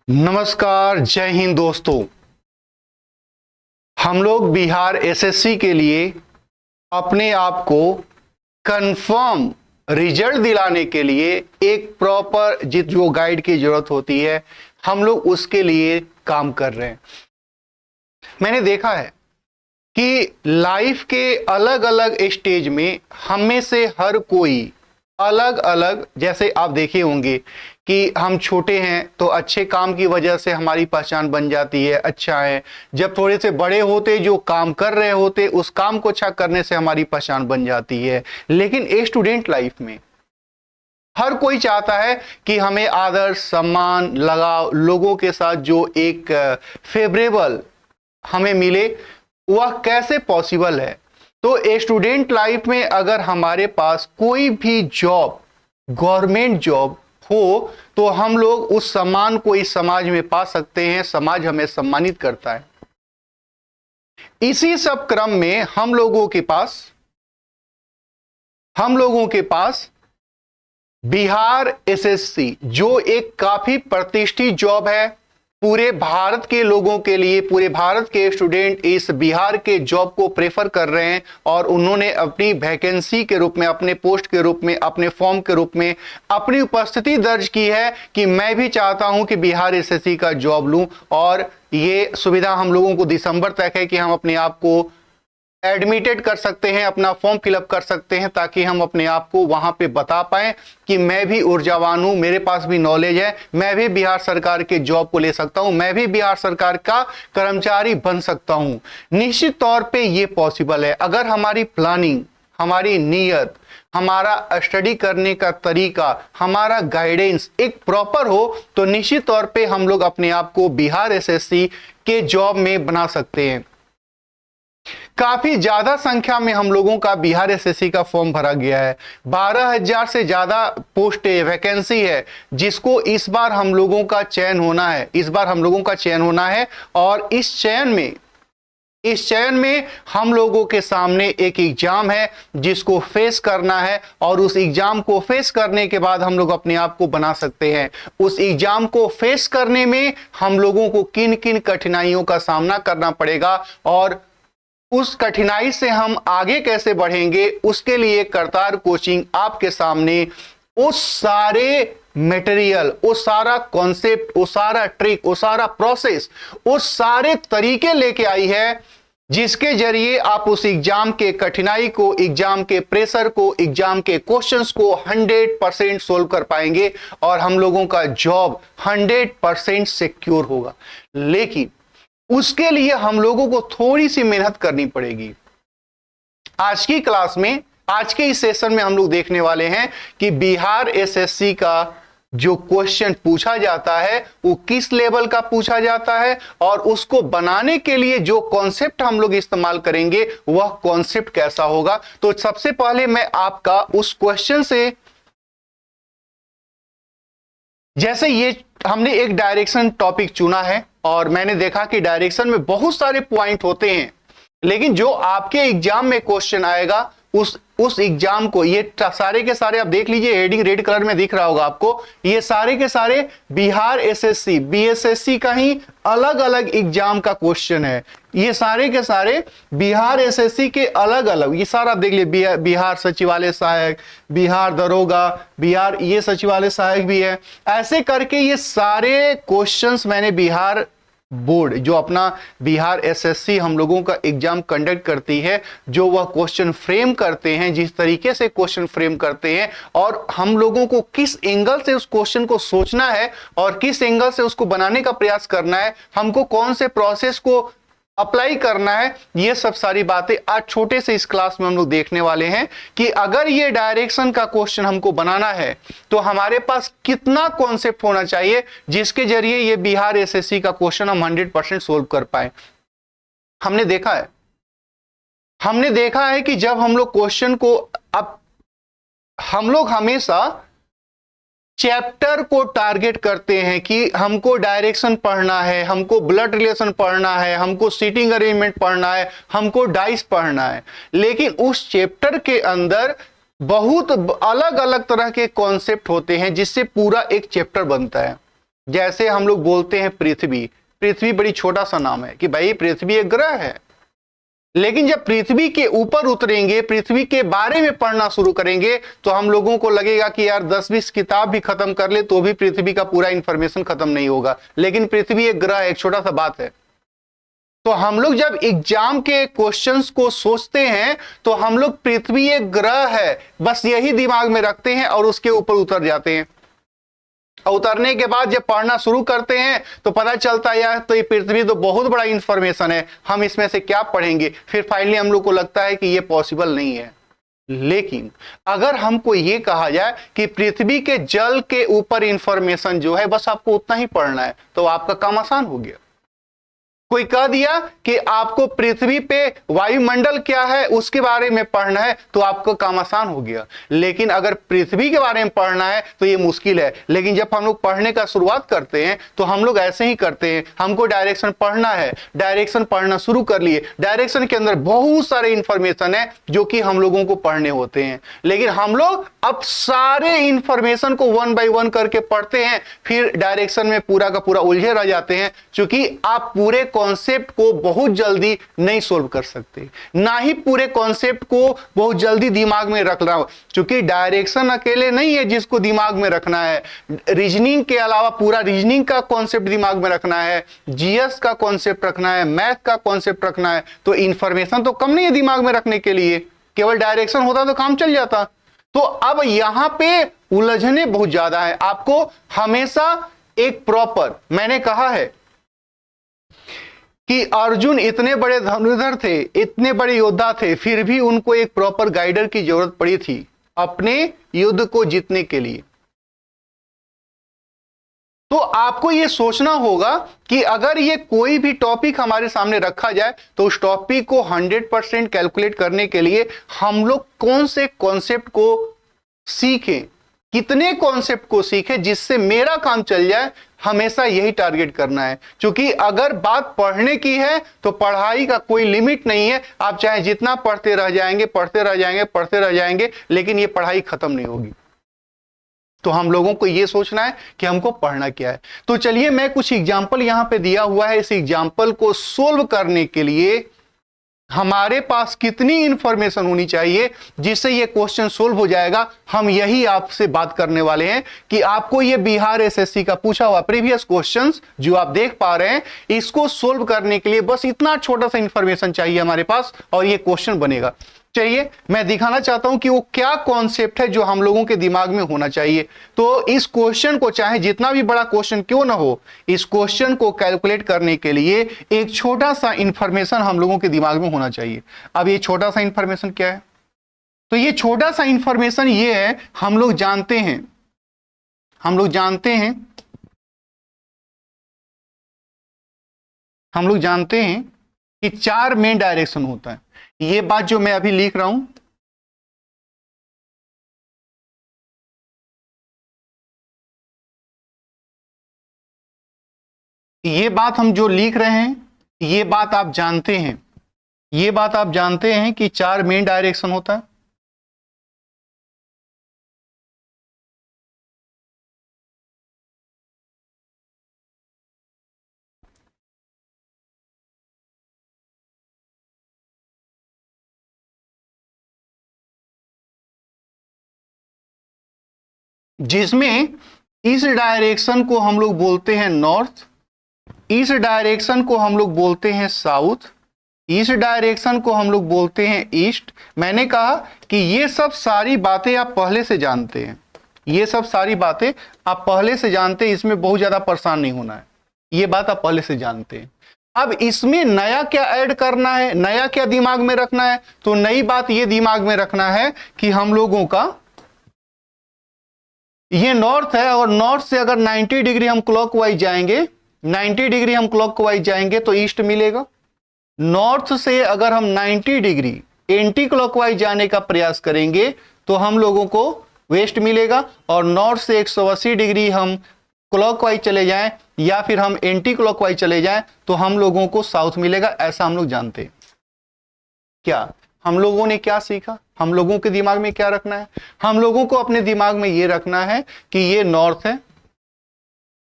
नमस्कार, जय हिंद दोस्तों। हम लोग बिहार एसएससी के लिए अपने आप को कंफर्म रिजल्ट दिलाने के लिए एक प्रॉपर जो गाइड की जरूरत होती है, हम लोग उसके लिए काम कर रहे हैं। मैंने देखा है कि लाइफ के अलग अलग स्टेज में हम में से हर कोई अलग अलग, जैसे आप देखे होंगे कि हम छोटे हैं तो अच्छे काम की वजह से हमारी पहचान बन जाती है, अच्छा है। जब थोड़े से बड़े होते, जो काम कर रहे होते, उस काम को अच्छा करने से हमारी पहचान बन जाती है। लेकिन स्टूडेंट लाइफ में हर कोई चाहता है कि हमें आदर, सम्मान, लगाव, लोगों के साथ जो एक फेवरेबल हमें मिले, वह कैसे पॉसिबल है। तो स्टूडेंट लाइफ में अगर हमारे पास कोई भी जॉब, गवर्नमेंट जॉब हो, तो हम लोग उस सम्मान को इस समाज में पा सकते हैं, समाज हमें सम्मानित करता है। इसी सब क्रम में हम लोगों के पास बिहार एसएससी, जो एक काफी प्रतिष्ठित जॉब है, पूरे भारत के लोगों के लिए, पूरे भारत के स्टूडेंट इस बिहार के जॉब को प्रेफर कर रहे हैं और उन्होंने अपनी वैकेंसी के रूप में, अपने पोस्ट के रूप में, अपने फॉर्म के रूप में अपनी उपस्थिति दर्ज की है कि मैं भी चाहता हूं कि बिहार एसएससी का जॉब लूं। और ये सुविधा हम लोगों को दिसंबर तक है कि हम अपने आप को एडमिटेड कर सकते हैं, अपना फॉर्म फिलअप कर सकते हैं, ताकि हम अपने आप को वहां पे बता पाए कि मैं भी ऊर्जावान हूं, मेरे पास भी नॉलेज है, मैं भी बिहार सरकार के जॉब को ले सकता हूं, मैं भी बिहार सरकार का कर्मचारी बन सकता हूं। निश्चित तौर पे ये पॉसिबल है अगर हमारी प्लानिंग, हमारी नीयत, हमारा स्टडी करने का तरीका, हमारा गाइडेंस एक प्रॉपर हो, तो निश्चित तौर पे हम लोग अपने आप को बिहार एसएससी के जॉब में बना सकते हैं। काफी ज्यादा संख्या में हम लोगों का बिहार एसएससी का फॉर्म भरा गया है। 12,000 से ज्यादा पोस्ट वैकेंसी है, जिसको इस बार हम लोगों का चयन होना है। और इस चयन में हम लोगों के सामने एक एग्जाम है जिसको फेस करना है, और उस एग्जाम को फेस करने के बाद हम लोग अपने आप को बना सकते हैं। उस एग्जाम को फेस करने में हम लोगों को किन किन कठिनाइयों का सामना करना पड़ेगा और उस कठिनाई से हम आगे कैसे बढ़ेंगे, उसके लिए करतार कोचिंग आपके सामने उस सारे मटेरियल, वो सारा कॉन्सेप्ट, वो सारा ट्रिक, वो सारा प्रोसेस, वो सारे तरीके लेके आई है, जिसके जरिए आप उस एग्जाम के कठिनाई को, एग्जाम के प्रेशर को, एग्जाम के क्वेश्चंस को 100% सोल्व कर पाएंगे और हम लोगों का जॉब 100% सिक्योर होगा। लेकिन उसके लिए हम लोगों को थोड़ी सी मेहनत करनी पड़ेगी। आज की क्लास में, आज के इस सेशन में हम लोग देखने वाले हैं कि बिहार एसएससी का जो क्वेश्चन पूछा जाता है वो किस लेवल का पूछा जाता है, और उसको बनाने के लिए जो कॉन्सेप्ट हम लोग इस्तेमाल करेंगे वह कॉन्सेप्ट कैसा होगा। तो सबसे पहले मैं आपका उस क्वेश्चन से, जैसे ये हमने एक डायरेक्शन टॉपिक चुना है और मैंने देखा कि डायरेक्शन में बहुत सारे पॉइंट होते हैं, लेकिन जो आपके एग्जाम में क्वेश्चन आएगा उस एग्जाम को, ये सारे के सारे आप देख लीजिए, हेडिंग रेड कलर में दिख रहा होगा आपको, ये सारे के सारे बिहार एसएससी, बीएसएससी का ही अलग अलग एग्जाम का क्वेश्चन है। ये सारे के सारे बिहार एसएससी के अलग अलग, ये सारा आप देख लीजिए, बिहार सचिवालय सहायक, बिहार दरोगा, बिहार ये सचिवालय सहायक भी है। ऐसे करके ये सारे क्वेश्चंस मैंने बिहार बोर्ड, जो अपना बिहार एसएससी हम लोगों का एग्जाम कंडक्ट करती है, जो वह क्वेश्चन फ्रेम करते हैं, जिस तरीके से क्वेश्चन फ्रेम करते हैं, और हम लोगों को किस एंगल से उस क्वेश्चन को सोचना है और किस एंगल से उसको बनाने का प्रयास करना है, हमको कौन से प्रोसेस को अप्लाई करना है, ये सब सारी बातें आज छोटे से इस क्लास में हम लोग देखने वाले हैं कि अगर ये डायरेक्शन का क्वेश्चन हमको बनाना है तो हमारे पास कितना कॉन्सेप्ट होना चाहिए जिसके जरिए ये बिहार एसएससी का क्वेश्चन हम 100% सोल्व कर पाए। हमने देखा है कि जब हम लोग क्वेश्चन को, अब हम लोग हमेशा चैप्टर को टारगेट करते हैं कि हमको डायरेक्शन पढ़ना है, हमको ब्लड रिलेशन पढ़ना है, हमको सीटिंग अरेंजमेंट पढ़ना है, हमको डाइस पढ़ना है, लेकिन उस चैप्टर के अंदर बहुत अलग अलग तरह के कॉन्सेप्ट होते हैं जिससे पूरा एक चैप्टर बनता है। जैसे हम लोग बोलते हैं पृथ्वी, पृथ्वी बड़ी छोटा सा नाम है कि भाई पृथ्वी एक ग्रह है, लेकिन जब पृथ्वी के ऊपर उतरेंगे, पृथ्वी के बारे में पढ़ना शुरू करेंगे, तो हम लोगों को लगेगा कि यार 10-20 किताब भी खत्म कर ले तो भी पृथ्वी का पूरा इंफॉर्मेशन खत्म नहीं होगा। लेकिन पृथ्वी एक ग्रह, एक छोटा सा बात है। तो हम लोग जब एग्जाम के क्वेश्चंस को सोचते हैं तो हम लोग पृथ्वी एक ग्रह है बस यही दिमाग में रखते हैं और उसके ऊपर उतर जाते हैं। उतरने के बाद जब पढ़ना शुरू करते हैं तो पता चलता है यार तो ये पृथ्वी तो बहुत बड़ा इंफॉर्मेशन है, हम इसमें से क्या पढ़ेंगे। फिर फाइनली हम लोग को लगता है कि ये पॉसिबल नहीं है। लेकिन अगर हमको ये कहा जाए कि पृथ्वी के जल के ऊपर इंफॉर्मेशन जो है बस आपको उतना ही पढ़ना है, तो आपका काम आसान हो गया। कोई कह दिया कि आपको पृथ्वी पे वायुमंडल क्या है उसके बारे में पढ़ना है, तो आपका काम आसान हो गया। लेकिन अगर पृथ्वी के बारे में पढ़ना है तो ये मुश्किल है। लेकिन जब हम लोग पढ़ने का शुरुआत करते हैं तो हम लोग ऐसे ही करते हैं, हमको डायरेक्शन पढ़ना है, डायरेक्शन पढ़ना शुरू कर लिए। डायरेक्शन के अंदर बहुत सारे इंफॉर्मेशन है जो कि हम लोगों को पढ़ने होते हैं, लेकिन हम लोग अब सारे इंफॉर्मेशन को 1 बाय 1 करके पढ़ते हैं, फिर डायरेक्शन में पूरा का पूरा उलझे रह जाते हैं, क्योंकि आप पूरे कॉन्सेप्ट को बहुत जल्दी नहीं सोल्व कर सकते, ना ही पूरे कॉन्सेप्ट को बहुत जल्दी दिमाग में रख रहा हो। क्योंकि डायरेक्शन अकेले नहीं है जिसको दिमाग में रखना है, रीजनिंग के अलावा पूरा रीजनिंग का कॉन्सेप्ट दिमाग में रखना है, जीएस का कॉन्सेप्ट रखना है, मैथ का कॉन्सेप्ट रखना है। तो इंफॉर्मेशन तो कम नहीं है दिमाग में रखने के लिए, केवल डायरेक्शन होता तो काम चल जाता। तो अब यहां पे उलझने बहुत ज्यादा है। आपको हमेशा एक प्रॉपर, मैंने कहा है कि अर्जुन इतने बड़े धनुर्धर थे, इतने बड़े योद्धा थे, फिर भी उनको एक प्रॉपर गाइडर की जरूरत पड़ी थी अपने युद्ध को जीतने के लिए। तो आपको यह सोचना होगा कि अगर ये कोई भी टॉपिक हमारे सामने रखा जाए तो उस टॉपिक को 100% कैलकुलेट करने के लिए हम लोग कौन से कॉन्सेप्ट को सीखें, कितने कॉन्सेप्ट को सीखें जिससे मेरा काम चल जाए। हमेशा यही टारगेट करना है, क्योंकि अगर बात पढ़ने की है तो पढ़ाई का कोई लिमिट नहीं है। आप चाहे जितना पढ़ते रह जाएंगे, पढ़ते रह जाएंगे, पढ़ते रह जाएंगे, लेकिन ये पढ़ाई खत्म नहीं होगी। तो हम लोगों को यह सोचना है कि हमको पढ़ना क्या है। तो चलिए मैं कुछ एग्जाम्पल यहां पे दिया हुआ है, इस एग्जाम्पल को सोल्व करने के लिए हमारे पास कितनी इंफॉर्मेशन होनी चाहिए जिससे ये क्वेश्चन सोल्व हो जाएगा, हम यही आपसे बात करने वाले हैं। कि आपको ये बिहार एसएससी का पूछा हुआ प्रीवियस क्वेश्चंस जो आप देख पा रहे हैं, इसको सोल्व करने के लिए बस इतना छोटा सा इंफॉर्मेशन चाहिए हमारे पास और ये क्वेश्चन बनेगा। चलिए मैं दिखाना चाहता हूं कि वो क्या कॉन्सेप्ट है जो हम लोगों के दिमाग में होना चाहिए। तो इस क्वेश्चन को, चाहे जितना भी बड़ा क्वेश्चन क्यों ना हो, इस क्वेश्चन को कैलकुलेट करने के लिए एक छोटा सा इंफॉर्मेशन हम लोगों के दिमाग में होना चाहिए। अब ये छोटा सा इंफॉर्मेशन क्या है? तो ये छोटा सा इंफॉर्मेशन ये है, हम लोग जानते हैं कि 4 मेन डायरेक्शन होता है। ये बात जो मैं अभी लिख रहा हूं, ये बात हम जो लिख रहे हैं, ये बात आप जानते हैं, कि 4 मेन डायरेक्शन होता है। जिसमें इस डायरेक्शन को हम लोग बोलते हैं नॉर्थ, इस डायरेक्शन को हम लोग बोलते हैं साउथ, इस डायरेक्शन को हम लोग बोलते हैं ईस्ट। मैंने कहा कि ये सब सारी बातें आप पहले से जानते हैं, ये सब सारी बातें आप पहले से जानते हैं, इसमें बहुत ज्यादा परेशान नहीं होना है, ये बात आप पहले से जानते हैं। अब इसमें नया क्या ऐड करना है, नया क्या दिमाग में रखना है? तो नई बात ये दिमाग में रखना है कि हम लोगों का ये नॉर्थ है, और नॉर्थ से अगर 90 डिग्री हम क्लॉकवाइज जाएंगे, 90 डिग्री हम क्लॉकवाइज जाएंगे तो ईस्ट मिलेगा। नॉर्थ से अगर हम 90 डिग्री एंटी क्लॉकवाइज जाने का प्रयास करेंगे तो हम लोगों को वेस्ट मिलेगा। और नॉर्थ से 180 डिग्री हम क्लॉकवाइज चले जाएं या फिर हम एंटी क्लॉकवाइज चले जाएं तो हम लोगों को साउथ मिलेगा। ऐसा हम लोग जानते हैं। क्या हम लोगों ने क्या सीखा? हम लोगों के दिमाग में क्या रखना है? हम लोगों को अपने दिमाग में ये रखना है कि ये नॉर्थ है,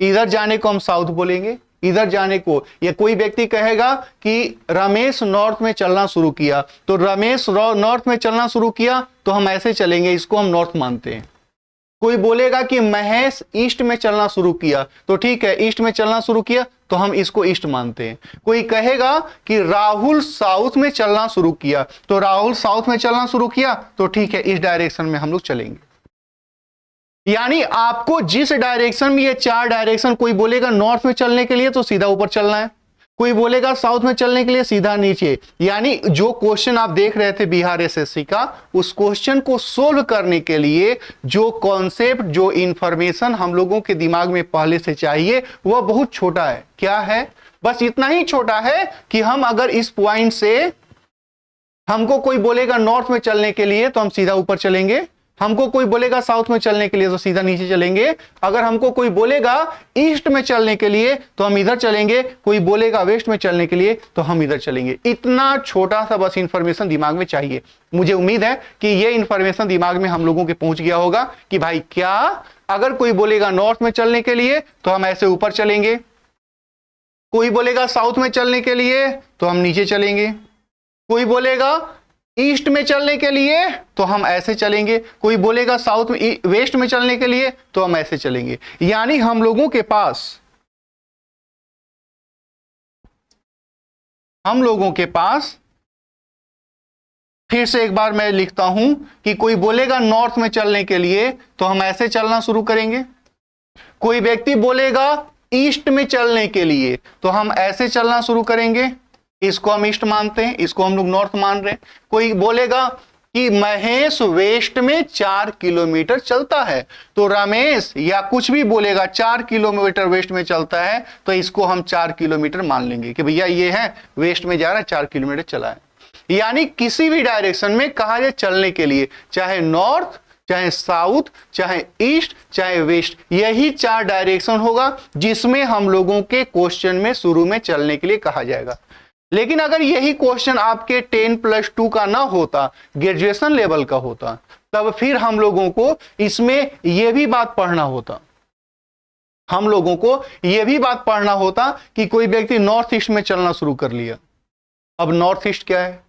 इधर जाने को हम साउथ बोलेंगे, इधर जाने को। या कोई व्यक्ति कहेगा कि रमेश नॉर्थ में चलना शुरू किया, तो रमेश नॉर्थ में चलना शुरू किया तो हम ऐसे चलेंगे, इसको हम नॉर्थ मानते हैं। कोई बोलेगा कि महेश ईस्ट में चलना शुरू किया, तो ठीक है, ईस्ट में चलना शुरू किया तो हम इसको ईस्ट मानते हैं। कोई कहेगा कि राहुल साउथ में चलना शुरू किया, तो राहुल साउथ में चलना शुरू किया तो ठीक है, इस डायरेक्शन में हम लोग चलेंगे। यानी आपको जिस डायरेक्शन में, ये 4 डायरेक्शन, कोई बोलेगा नॉर्थ में चलने के लिए तो सीधा ऊपर चलना है, कोई बोलेगा साउथ में चलने के लिए सीधा नीचे। यानी जो क्वेश्चन आप देख रहे थे बिहार एसएससी का, उस क्वेश्चन को सोल्व करने के लिए जो कॉन्सेप्ट, जो इंफॉर्मेशन हम लोगों के दिमाग में पहले से चाहिए, वह बहुत छोटा है। क्या है? बस इतना ही छोटा है कि हम अगर इस पॉइंट से, हमको कोई बोलेगा नॉर्थ में चलने के लिए तो हम सीधा ऊपर चलेंगे, हमको कोई बोलेगा साउथ में चलने के लिए तो सीधा नीचे चलेंगे, अगर हमको कोई बोलेगा ईस्ट में चलने के लिए तो हम इधर चलेंगे, कोई बोलेगा वेस्ट में चलने के लिए तो हम इधर चलेंगे। इतना छोटा सा बस इंफॉर्मेशन दिमाग में चाहिए। मुझे उम्मीद है कि ये इंफॉर्मेशन दिमाग में हम लोगों के पहुंच गया होगा कि भाई क्या, अगर कोई बोलेगा नॉर्थ में चलने के लिए तो हम ऐसे ऊपर चलेंगे, कोई बोलेगा साउथ में चलने के लिए तो हम नीचे चलेंगे, कोई बोलेगा ईस्ट में चलने के लिए तो हम ऐसे चलेंगे, कोई बोलेगा साउथ में, वेस्ट में चलने के लिए तो हम ऐसे चलेंगे। यानी हम लोगों के पास फिर से एक बार मैं लिखता हूं कि कोई बोलेगा नॉर्थ में चलने के लिए तो हम ऐसे चलना शुरू करेंगे, कोई व्यक्ति बोलेगा ईस्ट में चलने के लिए तो हम ऐसे चलना शुरू करेंगे, इसको हम ईस्ट मानते हैं, इसको हम लोग नॉर्थ मान रहे हैं। कोई बोलेगा कि महेश वेस्ट में 4 किलोमीटर चलता है, तो रमेश या कुछ भी बोलेगा 4 किलोमीटर वेस्ट में चलता है, तो इसको हम 4 किलोमीटर मान लेंगे कि भैया ये है वेस्ट में जा रहा है, 4 किलोमीटर चला है। यानी किसी भी डायरेक्शन में कहा जाए चलने के लिए, चाहे नॉर्थ, चाहे साउथ, चाहे ईस्ट, चाहे वेस्ट, यही 4 डायरेक्शन होगा जिसमें हम लोगों के क्वेश्चन में शुरू में चलने के लिए कहा जाएगा। लेकिन अगर यही क्वेश्चन आपके 10+2 का ना होता, ग्रेजुएशन लेवल का होता, तब फिर हम लोगों को इसमें यह भी बात पढ़ना होता, हम लोगों को यह भी बात पढ़ना होता कि कोई व्यक्ति नॉर्थ ईस्ट में चलना शुरू कर लिया, अब नॉर्थ ईस्ट क्या है,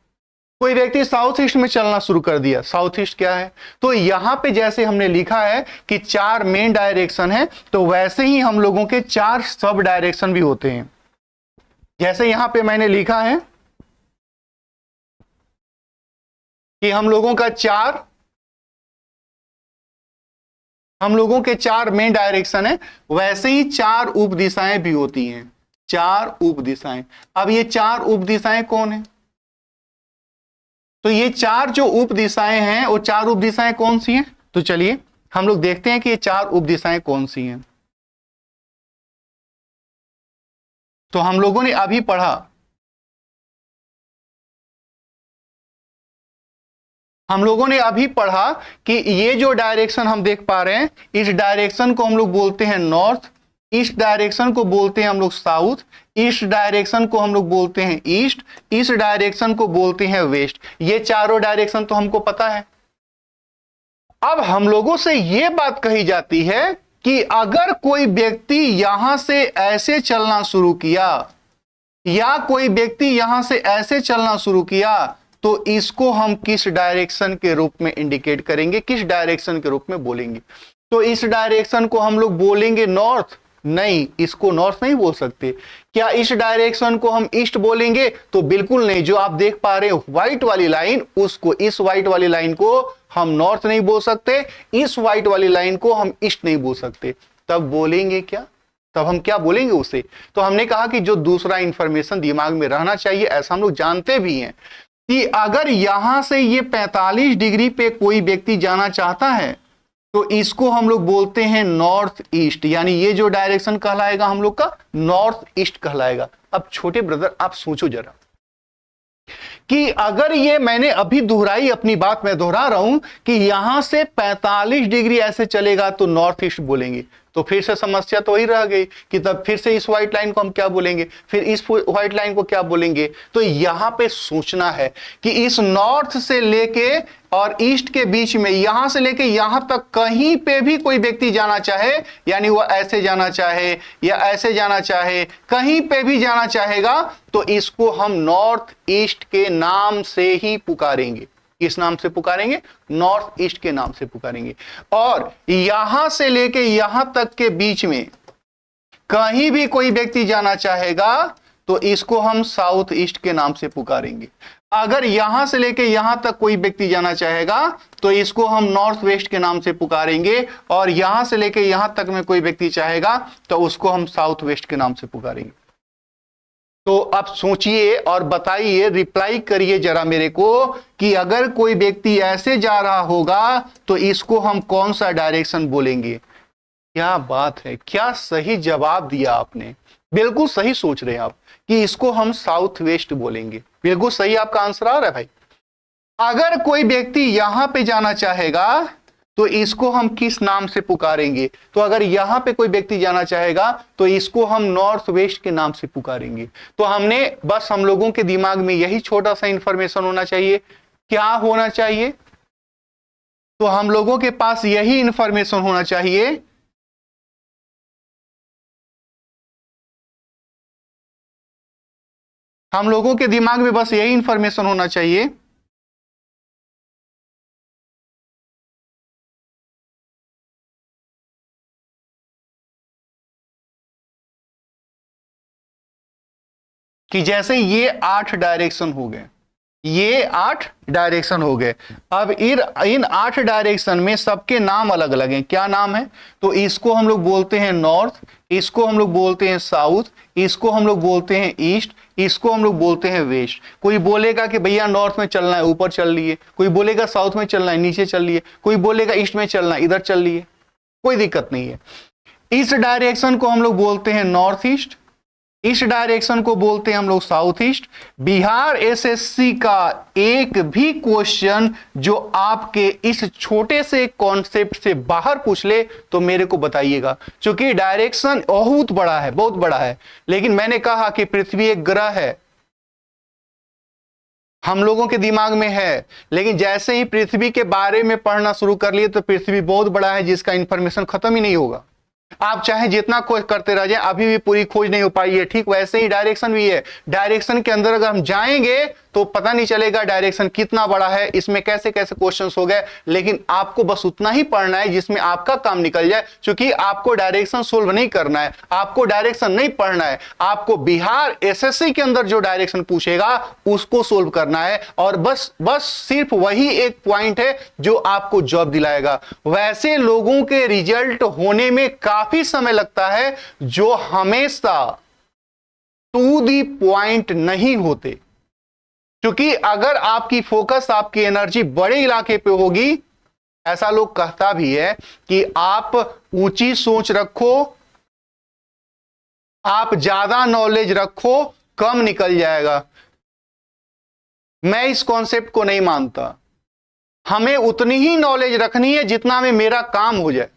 कोई व्यक्ति साउथ ईस्ट में चलना शुरू कर दिया, साउथ ईस्ट क्या है। तो यहां पे जैसे हमने लिखा है कि 4 मेन डायरेक्शन है, तो वैसे ही हम लोगों के 4 सब डायरेक्शन भी होते हैं। जैसे यहां पे मैंने लिखा है कि हम लोगों के 4 मेन डायरेक्शन है, वैसे ही 4 उप दिशाएं भी होती हैं, 4 उप दिशाएं। अब ये 4 उप दिशाएं कौन है? तो ये 4 जो उप दिशाएं हैं, वो 4 उप दिशाएं कौन सी हैं? तो चलिए हम लोग देखते हैं कि ये 4 उप दिशाएं कौन सी हैं। तो हम लोगों ने अभी पढ़ा, कि ये जो डायरेक्शन हम देख पा रहे हैं, इस डायरेक्शन को हम लोग बोलते हैं नॉर्थ, इस डायरेक्शन को बोलते हैं हम लोग साउथ, इस डायरेक्शन को हम लोग बोलते हैं ईस्ट, इस डायरेक्शन को बोलते हैं वेस्ट। ये चारों डायरेक्शन तो हमको पता है। अब हम लोगों से ये बात कही जाती है कि अगर कोई व्यक्ति यहां से ऐसे चलना शुरू किया, या कोई व्यक्ति यहां से ऐसे चलना शुरू किया, तो इसको हम किस डायरेक्शन के रूप में इंडिकेट करेंगे, किस डायरेक्शन के रूप में बोलेंगे? तो इस डायरेक्शन को हम लोग बोलेंगे नॉर्थ? नहीं, इसको नॉर्थ नहीं बोल सकते। क्या इस डायरेक्शन को हम ईस्ट बोलेंगे? तो बिल्कुल नहीं। जो आप देख पा रहे हो व्हाइट वाली लाइन, उसको, इस व्हाइट वाली लाइन को हम नॉर्थ नहीं बोल सकते, इस व्हाइट वाली लाइन को हम ईस्ट नहीं बोल सकते। तब बोलेंगे क्या? तब हम क्या बोलेंगे उसे? तो हमने कहा कि जो दूसरा इंफॉर्मेशन दिमाग में रहना चाहिए, ऐसा हम लोग जानते भी हैं कि अगर यहां से ये 45 डिग्री पे कोई व्यक्ति जाना चाहता है, तो इसको हम लोग बोलते हैं नॉर्थ ईस्ट। यानी ये जो डायरेक्शन कहलाएगा हम लोग का नॉर्थ ईस्ट कहलाएगा। अब छोटे ब्रदर आप सोचो जरा कि अगर ये, मैंने अभी दोहराई अपनी बात, मैं दोहरा रहा हूं कि यहां से 45 डिग्री ऐसे चलेगा तो नॉर्थ ईस्ट बोलेंगे। तो फिर से समस्या तो वही रह गई कि तब फिर से इस व्हाइट लाइन को हम क्या बोलेंगे, फिर इस व्हाइट लाइन को क्या बोलेंगे। तो यहां पे सोचना है कि इस नॉर्थ से लेके और ईस्ट के बीच में, यहां से लेके यहां तक कहीं पे भी कोई व्यक्ति जाना चाहे, यानी वो ऐसे जाना चाहे या ऐसे जाना चाहे, कहीं पे भी जाना चाहेगा, तो इसको हम नॉर्थ ईस्ट के नाम से ही पुकारेंगे। किस नाम से पुकारेंगे? नॉर्थ ईस्ट के नाम से पुकारेंगे। और यहां से लेके यहां तक के बीच में कहीं भी कोई व्यक्ति जाना चाहेगा तो इसको हम साउथ ईस्ट के नाम से पुकारेंगे। अगर यहां से लेके यहां तक कोई व्यक्ति जाना चाहेगा तो इसको हम नॉर्थ वेस्ट के नाम से पुकारेंगे, और यहां से लेके यहां तक में कोई व्यक्ति चाहेगा तो उसको हम साउथ वेस्ट के नाम से पुकारेंगे। तो अब सोचिए और बताइए, रिप्लाई करिए जरा मेरे को कि अगर कोई व्यक्ति ऐसे जा रहा होगा तो इसको हम कौन सा डायरेक्शन बोलेंगे। क्या बात है, क्या सही जवाब दिया आपने, बिल्कुल सही सोच रहे हैं आप कि इसको हम साउथ वेस्ट बोलेंगे। बिल्कुल सही आपका आंसर आ रहा है भाई। अगर कोई व्यक्ति यहां पे जाना चाहेगा तो इसको हम किस नाम से पुकारेंगे। तो अगर यहां पे कोई व्यक्ति जाना चाहेगा तो इसको हम नॉर्थ वेस्ट के नाम से पुकारेंगे। तो हमने बस, हम लोगों के दिमाग में यही छोटा सा इंफॉर्मेशन होना चाहिए। क्या होना चाहिए? तो हम लोगों के पास यही इंफॉर्मेशन होना चाहिए हम लोगों के दिमाग में बस यही इंफॉर्मेशन होना चाहिए कि जैसे ये 8 डायरेक्शन हो गए, ये 8 डायरेक्शन हो गए। अब इन 8 डायरेक्शन में सबके नाम अलग अलग हैं। क्या नाम है? तो इसको हम लोग बोलते हैं नॉर्थ, इसको हम लोग बोलते हैं साउथ, इसको हम लोग बोलते हैं ईस्ट, इसको हम लोग बोलते हैं वेस्ट। कोई बोलेगा कि भैया नॉर्थ में चलना है, ऊपर चल लिए। कोई बोलेगा साउथ में चलना है, नीचे चल लिए। कोई बोलेगा ईस्ट में चलना है, इधर चल लिए। कोई दिक्कत नहीं है। इस डायरेक्शन को हम लोग बोलते हैं नॉर्थ ईस्ट, इस डायरेक्शन को बोलते हैं हम लोग साउथ ईस्ट। बिहार एसएससी का एक भी क्वेश्चन जो आपके इस छोटे से कॉन्सेप्ट से बाहर पूछ ले तो मेरे को बताइएगा, क्योंकि डायरेक्शन बहुत बड़ा है, बहुत बड़ा है। लेकिन मैंने कहा कि पृथ्वी एक ग्रह है, हम लोगों के दिमाग में है, लेकिन जैसे ही पृथ्वी के बारे में पढ़ना शुरू कर लिए तो पृथ्वी बहुत बड़ा है जिसका इंफॉर्मेशन खत्म ही नहीं होगा। आप चाहे जितना खोज करते रह जाए, अभी भी पूरी खोज नहीं हो पाई है। ठीक वैसे ही डायरेक्शन भी है। डायरेक्शन के अंदर अगर हम जाएंगे तो पता नहीं चलेगा डायरेक्शन कितना बड़ा है, इसमें कैसे कैसे क्वेश्चंस हो गए। लेकिन आपको बस उतना ही पढ़ना है जिसमें आपका काम निकल जाए, क्योंकि आपको डायरेक्शन सोल्व नहीं करना है, आपको डायरेक्शन नहीं पढ़ना है, आपको बिहार एसएससी के अंदर जो डायरेक्शन पूछेगा उसको सोल्व करना है। और बस सिर्फ वही एक पॉइंट है जो आपको जॉब दिलाएगा। वैसे लोगों के रिजल्ट होने में काफी समय लगता है जो हमेशा टू दी पॉइंट नहीं होते, क्योंकि अगर आपकी फोकस, आपकी एनर्जी बड़े इलाके पे होगी, ऐसा लोग कहता भी है कि आप ऊंची सोच रखो, आप ज्यादा नॉलेज रखो, कम निकल जाएगा। मैं इस कॉन्सेप्ट को नहीं मानता। हमें उतनी ही नॉलेज रखनी है जितना में मेरा काम हो जाए,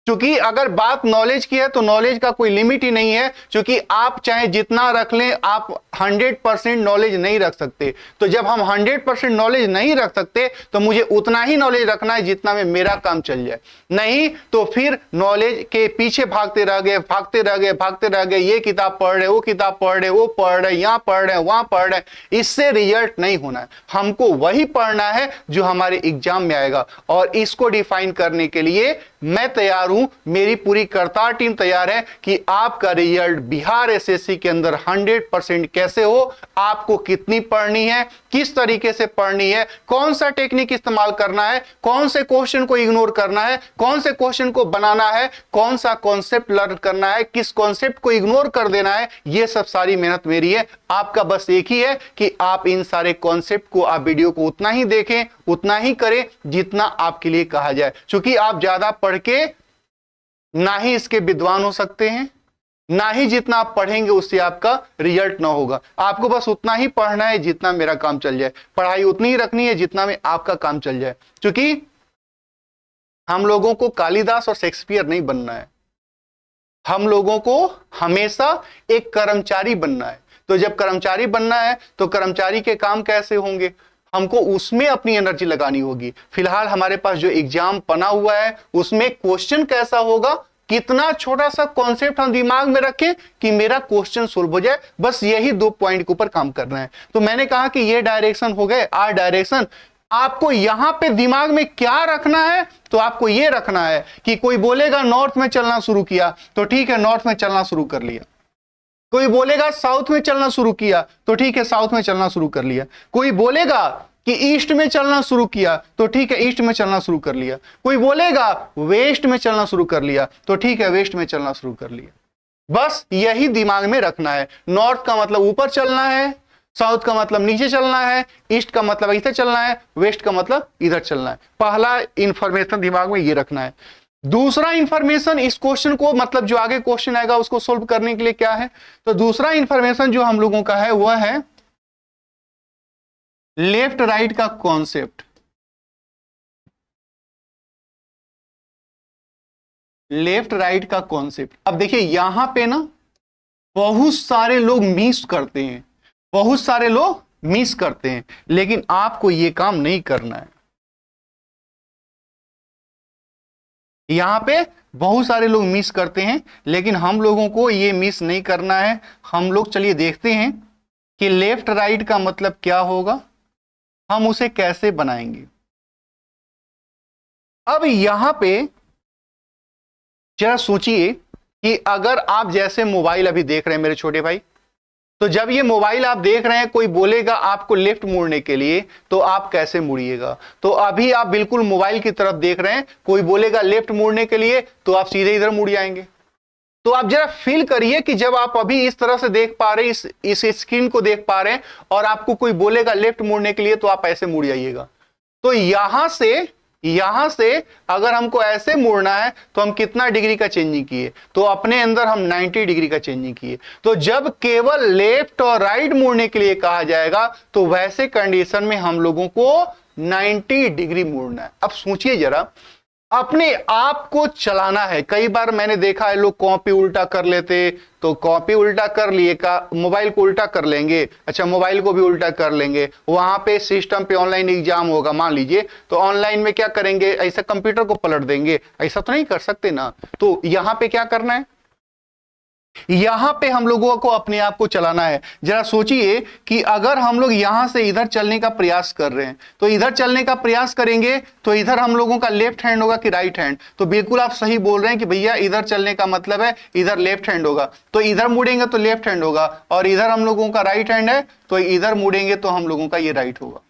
क्योंकि अगर बात नॉलेज की है तो नॉलेज का कोई लिमिट ही नहीं है। क्योंकि आप चाहे जितना रख लें, आप 100% नॉलेज नहीं रख सकते। तो जब हम 100% नॉलेज नहीं रख सकते तो मुझे उतना ही नॉलेज रखना है जितना में मेरा काम चल जाए। नहीं तो फिर नॉलेज के पीछे भागते रह गए, भागते रह गए, भागते रह गए। ये किताब पढ़ रहे, वो किताब पढ़ रहे, वो पढ़ रहे, यहां पढ़ रहे, वहां पढ़ रहे। इससे रिजल्ट नहीं होना है। हमको वही पढ़ना है जो हमारे एग्जाम में आएगा। और इसको डिफाइन करने के लिए मैं तैयार हूं, मेरी पूरी करतार टीम तैयार है कि आपका रिजल्ट बिहार एसएससी के अंदर 100% कैसे हो, आपको कितनी पढ़नी है, किस तरीके से पढ़नी है, कौन सा टेक्निक इस्तेमाल करना है, कौन से क्वेश्चन को इग्नोर करना है, कौन से क्वेश्चन को बनाना है, कौन सा कॉन्सेप्ट लर्न करना है, किस कॉन्सेप्ट को इग्नोर कर देना है। यह सब सारी मेहनत मेरी है। आपका बस एक ही है कि आप इन सारे कॉन्सेप्ट को, आप वीडियो को उतना ही देखें, उतना ही करें जितना आपके लिए कहा जाए। क्योंकि आप ज्यादा पढ़ के ना ही इसके विद्वान हो सकते हैं, ना ही जितना आप पढ़ेंगे उससे आपका रिजल्ट ना होगा। आपको बस उतना ही पढ़ना है जितना मेरा काम चल जाए, पढ़ाई उतनी ही रखनी है जितना में आपका काम चल जाए। क्योंकि हम लोगों को कालिदास और शेक्सपियर नहीं बनना है, हम लोगों को हमेशा एक कर्मचारी बनना है। तो जब कर्मचारी बनना है तो कर्मचारी के काम कैसे होंगे, हमको उसमें अपनी एनर्जी लगानी होगी। फिलहाल हमारे पास जो एग्जाम बना हुआ है उसमें क्वेश्चन कैसा होगा, कितना छोटा सा कॉन्सेप्ट हम दिमाग में रखें कि मेरा क्वेश्चन सोल्व हो जाए, बस यही 2 पॉइंट के ऊपर काम करना है। तो मैंने कहा कि ये डायरेक्शन हो गए, आर डायरेक्शन। आपको यहां पे दिमाग में क्या रखना है, तो आपको ये रखना है कि कोई बोलेगा नॉर्थ में चलना शुरू किया, तो ठीक है नॉर्थ में चलना शुरू कर लिया। कोई बोलेगा साउथ में चलना शुरू किया, तो ठीक है साउथ में चलना शुरू कर लिया। कोई बोलेगा कि ईस्ट में चलना शुरू किया, तो ठीक है ईस्ट में चलना शुरू कर लिया। कोई बोलेगा वेस्ट में चलना शुरू कर लिया, तो ठीक है वेस्ट में चलना शुरू कर लिया। बस यही दिमाग में रखना है। नॉर्थ का मतलब ऊपर चलना है, साउथ का मतलब नीचे चलना है, ईस्ट का मतलब इधर चलना है, वेस्ट का मतलब इधर चलना है। पहला इंफॉर्मेशन दिमाग में ये रखना है। दूसरा इंफॉर्मेशन इस क्वेश्चन को, मतलब जो आगे क्वेश्चन आएगा उसको सोल्व करने के लिए क्या है, तो दूसरा इंफॉर्मेशन जो हम लोगों का है वह है लेफ्ट राइट का कॉन्सेप्ट। लेफ्ट राइट का कॉन्सेप्ट। अब देखिए यहां पे ना बहुत सारे लोग मिस करते हैं, बहुत सारे लोग मिस करते हैं, लेकिन आपको यह काम नहीं करना है। यहां पे बहुत सारे लोग मिस करते हैं, लेकिन हम लोगों को यह मिस नहीं करना है। हम लोग चलिए देखते हैं कि लेफ्ट राइट का मतलब क्या होगा, हम उसे कैसे बनाएंगे। अब यहां पे जरा सोचिए कि अगर आप जैसे मोबाइल अभी देख रहे हैं मेरे छोटे भाई, तो जब ये मोबाइल आप देख रहे हैं, कोई बोलेगा आपको लेफ्ट मुड़ने के लिए, तो आप कैसे मुड़िएगा। तो अभी आप बिल्कुल मोबाइल की तरफ देख रहे हैं, कोई बोलेगा लेफ्ट मुड़ने के लिए, तो आप सीधे इधर मुड़ जाएंगे। तो आप जरा फील करिए कि जब आप अभी इस तरह से देख पा रहे हैं, इस स्क्रीन को देख पा रहे हैं, और आपको कोई बोलेगा लेफ्ट मुड़ने के लिए, तो आप ऐसे मुड़ जाइएगा। तो यहां से अगर हमको ऐसे मुड़ना है तो हम कितना डिग्री का चेंजिंग किए, तो अपने अंदर हम 90 डिग्री का चेंजिंग किए। तो जब केवल लेफ्ट और राइट मुड़ने के लिए कहा जाएगा, तो वैसे कंडीशन में हम लोगों को 90 डिग्री मुड़ना है। अब सोचिए जरा, अपने आप को चलाना है। कई बार मैंने देखा है लोग कॉपी उल्टा कर लेते, तो कॉपी उल्टा कर लिए का मोबाइल को उल्टा कर लेंगे, अच्छा मोबाइल को भी उल्टा कर लेंगे। वहां पे सिस्टम पे ऑनलाइन एग्जाम होगा मान लीजिए, तो ऑनलाइन में क्या करेंगे, ऐसा कंप्यूटर को पलट देंगे, ऐसा तो नहीं कर सकते ना। तो यहां पे क्या करना है, यहां पे हम लोगों को अपने आप को चलाना है। जरा सोचिए कि अगर हम लोग यहां से इधर चलने का प्रयास कर रहे हैं, तो इधर चलने का प्रयास करेंगे तो इधर हम लोगों का लेफ्ट हैंड होगा कि राइट हैंड। तो बिल्कुल आप सही बोल रहे हैं कि भैया इधर चलने का मतलब है इधर लेफ्ट हैंड होगा, तो इधर मुड़ेंगे तो लेफ्ट हैंड होगा, और इधर हम लोगों का राइट हैंड है तो इधर मुड़ेंगे तो हम लोगों का ये राइट होगा।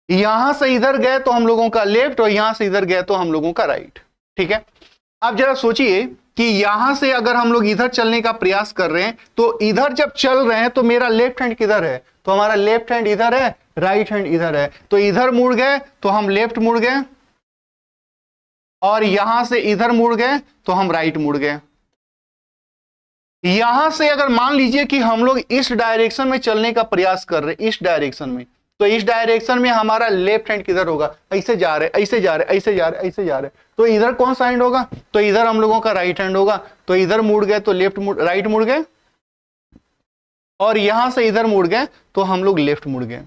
यहां से इधर गए तो हम लोगों का लेफ्ट, और यहां से इधर गए तो हम लोगों का राइट। ठीक है, अब जरा सोचिए कि यहां से अगर हम लोग इधर चलने का प्रयास कर रहे हैं, तो इधर जब चल रहे हैं तो मेरा लेफ्ट हैंड किधर है, तो हमारा लेफ्ट हैंड इधर है, राइट हैंड इधर है। तो इधर मुड़ गए तो हम लेफ्ट मुड़ गए, और यहां से इधर मुड़ गए तो हम राइट मुड़ गए। यहां से अगर मान लीजिए कि हम लोग इस डायरेक्शन में चलने का प्रयास कर रहे हैं, इस डायरेक्शन में, तो इस डायरेक्शन में हमारा लेफ्ट हैंड किधर होगा, ऐसे जा रहे ऐसे जा रहे ऐसे जा रहे ऐसे जा रहे, तो इधर कौन सा हैंड होगा, तो इधर हम लोगों का राइट हैंड होगा। तो इधर मुड़ गए तो लेफ्ट राइट मुड़ गए, और यहां से इधर मुड़ गए तो हम लोग लेफ्ट मुड़ गए।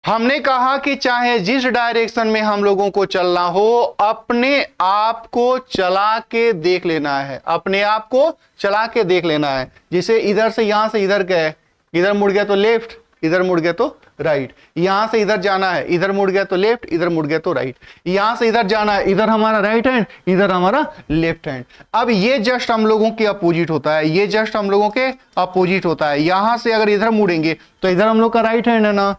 हमने कहा कि चाहे जिस डायरेक्शन में हम लोगों को चलना हो, अपने आप को चला के देख लेना है, अपने आप को चला के देख लेना है। जिसे इधर से यहां से इधर गए, इधर मुड़ गया तो लेफ्ट, इधर मुड़ गया तो राइट। यहां से इधर जाना है, इधर मुड़ गया तो लेफ्ट, इधर मुड़ गया तो राइट। यहां से इधर जाना है, इधर हमारा राइट हैंड, इधर हमारा लेफ्ट हैंड। अब ये जस्ट हम लोगों के अपोजिट होता है, ये जस्ट हम लोगों के अपोजिट होता है। यहां से अगर इधर मुड़ेंगे तो इधर हम लोग का राइट हैंड है ना,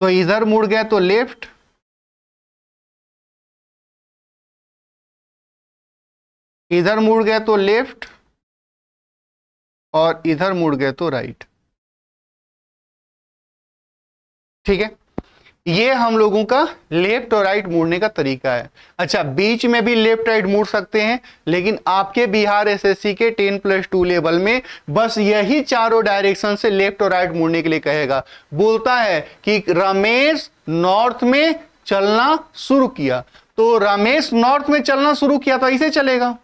तो इधर मुड़ गया तो लेफ्ट, इधर मुड़ गया तो लेफ्ट, और इधर मुड़ गए तो राइट। ठीक है, ये हम लोगों का लेफ्ट और राइट मुड़ने का तरीका है। अच्छा, बीच में भी लेफ्ट राइट मुड़ सकते हैं, लेकिन आपके बिहार एसएससी के 10+2 लेवल में बस यही चारों डायरेक्शन से लेफ्ट और राइट मुड़ने के लिए कहेगा। बोलता है कि रमेश नॉर्थ में चलना शुरू किया, तो रमेश नॉर्थ में चलना शुरू किया तो ऐसे चलेगा,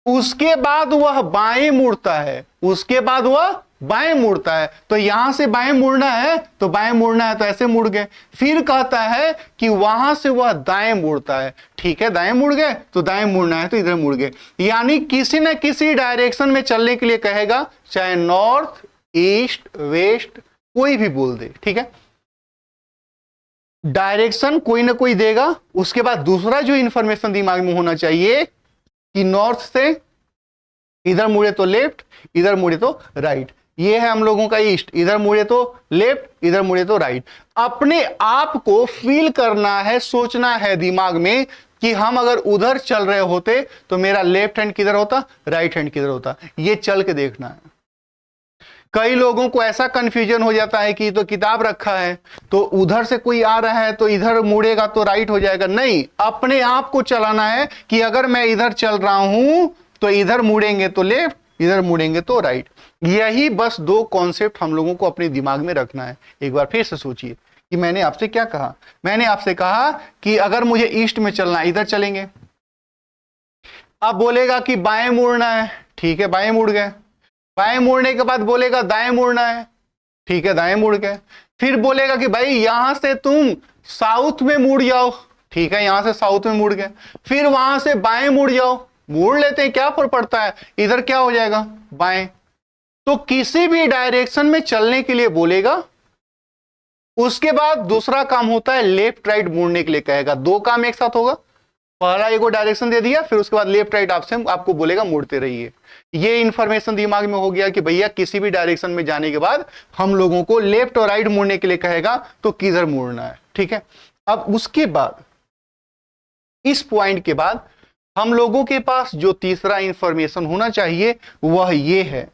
उसके बाद वह बाएं मुड़ता है, उसके बाद वह बाएं मुड़ता है, तो यहां से बाएं मुड़ना है तो बाएं मुड़ना है तो ऐसे मुड़ गए। फिर कहता है कि वहां से वह दाएं मुड़ता है, ठीक है, दाएं मुड़ गए तो दाएं मुड़ना है तो इधर मुड़ गए। यानी किसी न किसी डायरेक्शन में चलने के लिए कहेगा, चाहे नॉर्थ, ईस्ट, वेस्ट, कोई भी बोल दे, ठीक है, डायरेक्शन कोई ना कोई देगा। उसके बाद दूसरा जो इंफॉर्मेशन दिमाग में होना चाहिए कि नॉर्थ से इधर मुड़े तो लेफ्ट, इधर मुड़े तो राइट, ये है हम लोगों का ईस्ट, इधर मुड़े तो लेफ्ट, इधर मुड़े तो राइट। अपने आप को फील करना है, सोचना है दिमाग में कि हम अगर उधर चल रहे होते तो मेरा लेफ्ट हैंड किधर होता, राइट हैंड किधर होता, ये चल के देखना है। कई लोगों को ऐसा कंफ्यूजन हो जाता है कि तो किताब रखा है तो उधर से कोई आ रहा है तो इधर मुड़ेगा तो राइट हो जाएगा, नहीं, अपने आप को चलाना है कि अगर मैं इधर चल रहा हूं तो इधर मुड़ेंगे तो लेफ्ट, इधर मुड़ेंगे तो राइट। यही बस दो कॉन्सेप्ट हम लोगों को अपने दिमाग में रखना है। एक बार फिर से सोचिए कि मैंने आपसे क्या कहा, मैंने आपसे कहा कि अगर मुझे ईस्ट में चलना है, इधर चलेंगे। अब बोलेगा कि बाएं मुड़ना है, ठीक है, बाएं मुड़ गए। बाएं मुड़ने के बाद बोलेगा दाएं मुड़ना है, ठीक है, दाएं मुड़ गए। फिर बोलेगा कि भाई यहां से तुम साउथ में मुड़ जाओ, ठीक है, यहां से साउथ में मुड़ गए। फिर वहां से बाएं मुड़ जाओ, मुड़ लेते हैं, क्या फर्क पड़ता है, इधर क्या हो जाएगा, बाएं। तो किसी भी डायरेक्शन में चलने के लिए बोलेगा। उसके बाद दूसरा काम होता है लेफ्ट राइट मुड़ने के लिए कहेगा, दो काम एक साथ होगा। पहला एगो डायरेक्शन दे दिया, फिर उसके बाद लेफ्ट राइट आपसे आपको बोलेगा मुड़ते रहिए। ये इंफॉर्मेशन दिमाग में हो गया कि भैया किसी भी डायरेक्शन में जाने के बाद हम लोगों को लेफ्ट और राइट मुड़ने के लिए कहेगा तो किधर मुड़ना है, ठीक है। अब उसके बाद इस पॉइंट के बाद हम लोगों के पास जो तीसरा इंफॉर्मेशन होना चाहिए वह ये है।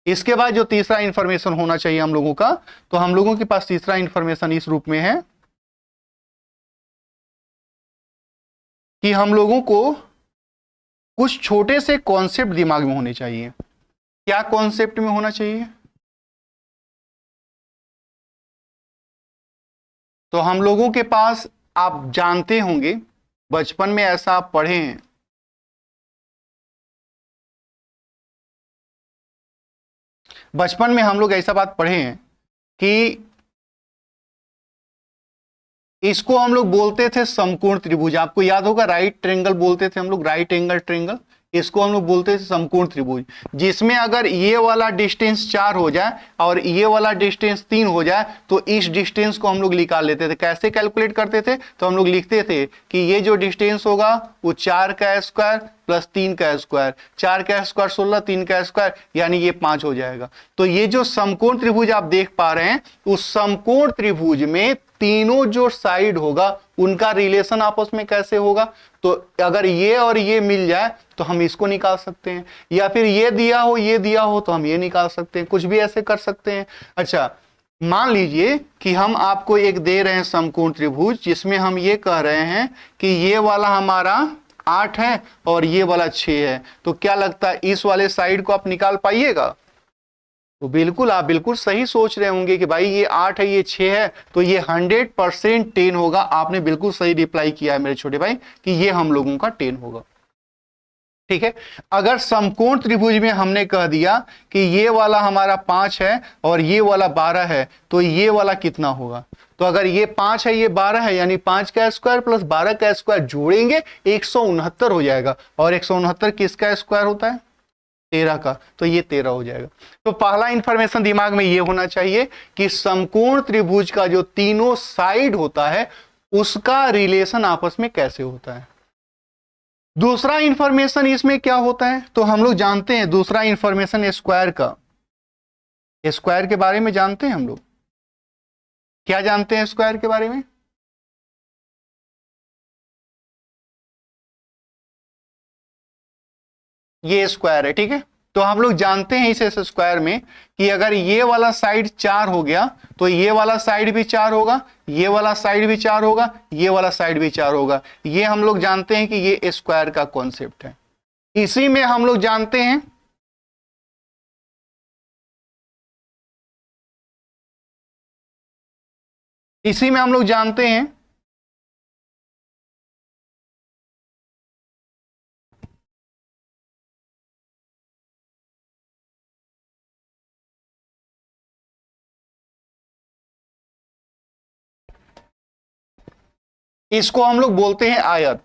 इसके बाद जो तीसरा इंफॉर्मेशन होना चाहिए हम लोगों का, तो हम लोगों के पास तीसरा इंफॉर्मेशन इस रूप में है कि हम लोगों को कुछ छोटे से कॉन्सेप्ट दिमाग में होने चाहिए। क्या कॉन्सेप्ट में होना चाहिए, तो हम लोगों के पास, आप जानते होंगे बचपन में ऐसा आप पढ़े हैं, बचपन में हम लोग ऐसा बात पढ़े हैं कि इसको हम लोग बोलते थे समकोण त्रिभुज। आपको याद होगा, राइट ट्रायंगल बोलते थे हम लोग, राइट एंगल ट्रायंगल, इसको हम लोग बोलते थे समकोण त्रिभुज। जिसमें अगर ये वाला डिस्टेंस 4 हो जाए और ये वाला डिस्टेंस 3 हो जाए तो इस डिस्टेंस को हम लोग निकाल लेते थे। कैसे कैलकुलेट करते थे, तो हम लोग लिखते थे कि ये जो डिस्टेंस होगा वो 4 का स्क्वायर प्लस 3 का स्क्वायर, 4 का स्क्वायर 16, 3 का स्क्वायर यानी ये 5 हो जाएगा। तो ये जो समकोण त्रिभुज आप देख पा रहे हैं, उस समकोण त्रिभुज में तीनों जो साइड होगा उनका रिलेशन आपस में कैसे होगा, तो अगर ये और ये मिल जाए तो हम इसको निकाल सकते हैं, या फिर ये दिया हो ये दिया हो तो हम ये निकाल सकते हैं, कुछ भी ऐसे कर सकते हैं। अच्छा, मान लीजिए कि हम आपको एक दे रहे हैं समकोण त्रिभुज जिसमें हम ये कह रहे हैं कि ये वाला हमारा 8 है और ये वाला 6 है, तो क्या लगता है इस वाले साइड को आप निकाल पाइएगा? तो बिल्कुल, आप बिल्कुल सही सोच रहे होंगे कि भाई ये 8 है ये 6 है तो ये 100% 10 होगा। आपने बिल्कुल सही रिप्लाई किया है मेरे छोटे भाई कि ये हम लोगों का 10 होगा, ठीक है। अगर समकोण त्रिभुज में हमने कह दिया कि ये वाला हमारा 5 है और ये वाला 12 है तो ये वाला कितना होगा, तो अगर ये 5 है ये 12 है यानी 5 का स्क्वायर प्लस 12 का स्क्वायर जोड़ेंगे 169 हो जाएगा। और 169 किसका स्क्वायर होता है, 13 का, तो ये 13 हो जाएगा। तो पहला इंफॉर्मेशन दिमाग में ये होना चाहिए कि समकोण त्रिभुज का जो तीनों साइड होता है उसका रिलेशन आपस में कैसे होता है। दूसरा इंफॉर्मेशन इसमें क्या होता है, तो हम लोग जानते हैं दूसरा इंफॉर्मेशन स्क्वायर का, स्क्वायर के बारे में जानते हैं हम लोग। क्या जानते हैं स्क्वायर के बारे में, ये स्क्वायर है, ठीक है। तो हम लोग जानते हैं इस स्क्वायर में कि अगर ये वाला साइड 4 हो गया तो ये वाला साइड भी 4 होगा, ये वाला साइड भी 4 होगा, ये वाला साइड भी 4 होगा। ये हम लोग जानते हैं कि ये स्क्वायर का कॉन्सेप्ट है। इसी में हम लोग जानते हैं इसी में हम लोग जानते हैं इसको हम लोग बोलते हैं आयत,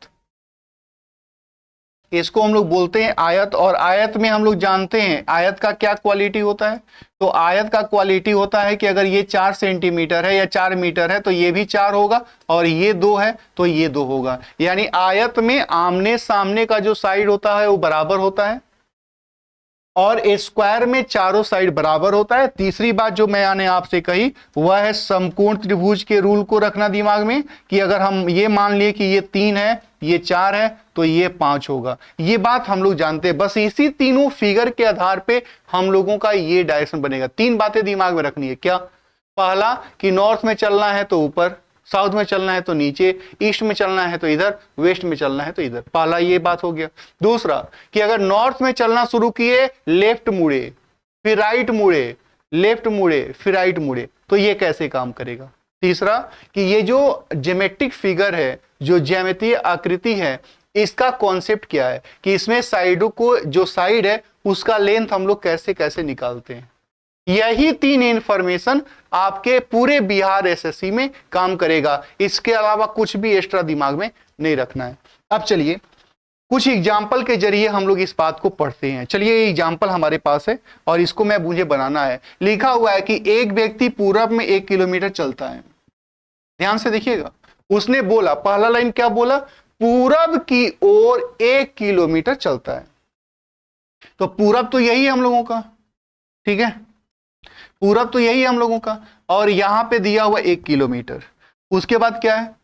इसको हम लोग बोलते हैं आयत। और आयत में हम लोग जानते हैं आयत का क्या क्वालिटी होता है। तो आयत का क्वालिटी होता है कि अगर ये 4 सेंटीमीटर है या 4 मीटर है तो ये भी 4 होगा, और ये 2 है तो ये 2 होगा। यानी आयत में आमने सामने का जो साइड होता है वो बराबर होता है, और स्क्वायर में चारों साइड बराबर होता है। तीसरी बात जो मैंने आपसे कही वह है समकोण त्रिभुज के रूल को रखना दिमाग में, कि अगर हम ये मान लिए कि ये 3 है, ये 4 है, तो ये 5 होगा। ये बात हम लोग जानते हैं। बस इसी तीनों फिगर के आधार पे हम लोगों का ये डायरेक्शन बनेगा। 3 बातें दिमाग में रखनी है। क्या? पहला कि नॉर्थ में चलना है तो ऊपर, साउथ में चलना है तो नीचे, ईस्ट में चलना है तो इधर, वेस्ट में चलना है तो इधर। पहला ये बात हो गया। दूसरा कि अगर नॉर्थ में चलना शुरू किए, लेफ्ट मुड़े फिर राइट मुड़े, लेफ्ट मुड़े फिर राइट मुड़े, तो ये कैसे काम करेगा। तीसरा कि ये जो ज्योमेट्रिक फिगर है, जो ज्यामितीय आकृति है, इसका कॉन्सेप्ट क्या है, कि इसमें साइडों को, जो साइड है उसका लेंथ हम लोग कैसे कैसे निकालते हैं। यही 3 इंफॉर्मेशन आपके पूरे बिहार एसएससी में काम करेगा। इसके अलावा कुछ भी एक्स्ट्रा दिमाग में नहीं रखना है। अब चलिए कुछ एग्जाम्पल के जरिए हम लोग इस बात को पढ़ते हैं। चलिए ये एग्जाम्पल हमारे पास है और इसको मुझे बनाना है। लिखा हुआ है कि एक व्यक्ति पूरब में 1 किलोमीटर चलता है। ध्यान से देखिएगा, उसने बोला, पहला लाइन क्या बोला, पूरब की ओर 1 किलोमीटर चलता है। तो पूरब तो यही है हम लोगों का, ठीक है, पूरब तो यही है हम लोगों का, और यहां पे दिया हुआ 1 किलोमीटर। उसके बाद क्या है,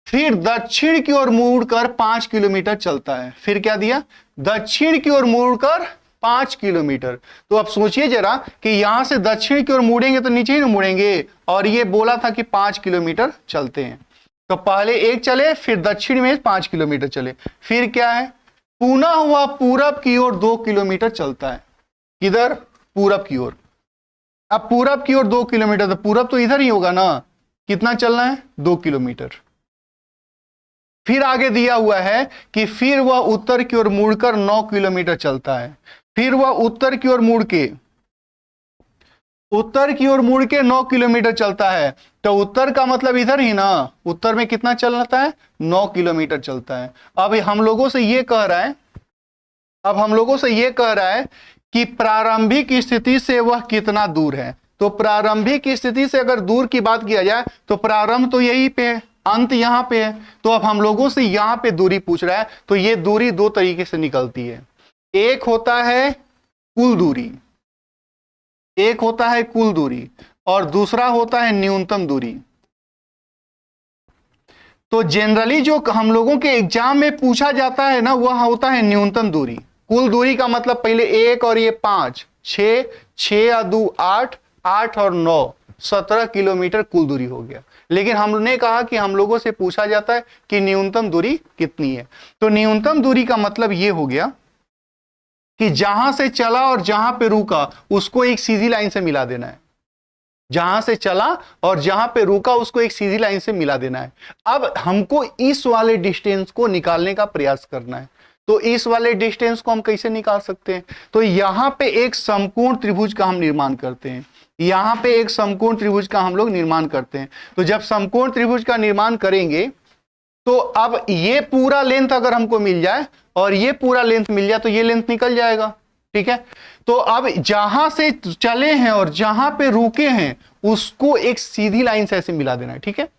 फिर दक्षिण की ओर मुड़कर 5 किलोमीटर चलता है। फिर क्या दिया, दक्षिण की ओर मुड़कर 5 किलोमीटर। तो अब सोचिए जरा कि यहां से दक्षिण की ओर मुड़ेंगे तो नीचे ही ना मुड़ेंगे, और ये बोला था कि 5 किलोमीटर चलते हैं। तो पहले 1 चले, फिर दक्षिण में 5 किलोमीटर चले। फिर क्या है, पुनः हुआ पूरब की ओर 2 किलोमीटर चलता है। किधर, पूरब की ओर। अब पूरब की ओर 2 किलोमीटर, तो पूरब तो इधर ही होगा ना, कितना चलना है, 2 किलोमीटर। फिर आगे दिया हुआ है कि फिर वह उत्तर की ओर मुड़कर 9 किलोमीटर चलता है। फिर वह उत्तर की ओर मुड़ के 9 किलोमीटर चलता है। तो उत्तर का मतलब इधर ही ना, उत्तर में कितना चलता है, 9 किलोमीटर चलता है। अब हम लोगों से ये कह रहा है कि प्रारंभिक स्थिति से वह कितना दूर है। तो प्रारंभिक स्थिति से अगर दूर की बात किया जाए तो प्रारंभ तो यही पे है, अंत यहां पे है। तो अब हम लोगों से यहां पे दूरी पूछ रहा है। तो ये दूरी 2 तरीके से निकलती है। एक होता है कुल दूरी, और दूसरा होता है न्यूनतम दूरी। तो जनरली जो हम लोगों के एग्जाम में पूछा जाता है ना, वह होता है न्यूनतम दूरी। कुल दूरी का मतलब पहले 1 और ये 5, 6 या 2 8, 8 और 9, 17 किलोमीटर कुल दूरी हो गया। लेकिन हमने कहा कि हम लोगों से पूछा जाता है कि न्यूनतम दूरी कितनी है। तो न्यूनतम दूरी का मतलब ये हो गया कि जहां से चला और जहां पे रुका उसको एक सीधी लाइन से मिला देना है। जहां से चला और जहां पे रुका उसको एक सीधी लाइन से मिला देना है। अब हमको इस वाले डिस्टेंस को निकालने का प्रयास करना है। तो इस वाले डिस्टेंस को हम कैसे निकाल सकते हैं, तो यहां पे एक समकोण त्रिभुज का हम निर्माण करते हैं। यहां पे एक समकोण त्रिभुज का हम लोग निर्माण करते हैं। तो जब समकोण त्रिभुज का निर्माण करेंगे तो अब ये पूरा लेंथ अगर हमको मिल जाए और ये पूरा लेंथ मिल जाए तो ये लेंथ निकल जाएगा, ठीक है। तो अब जहां से चले हैं और जहां पे रुके हैं उसको एक सीधी लाइन से ऐसे मिला देना है, ठीक है।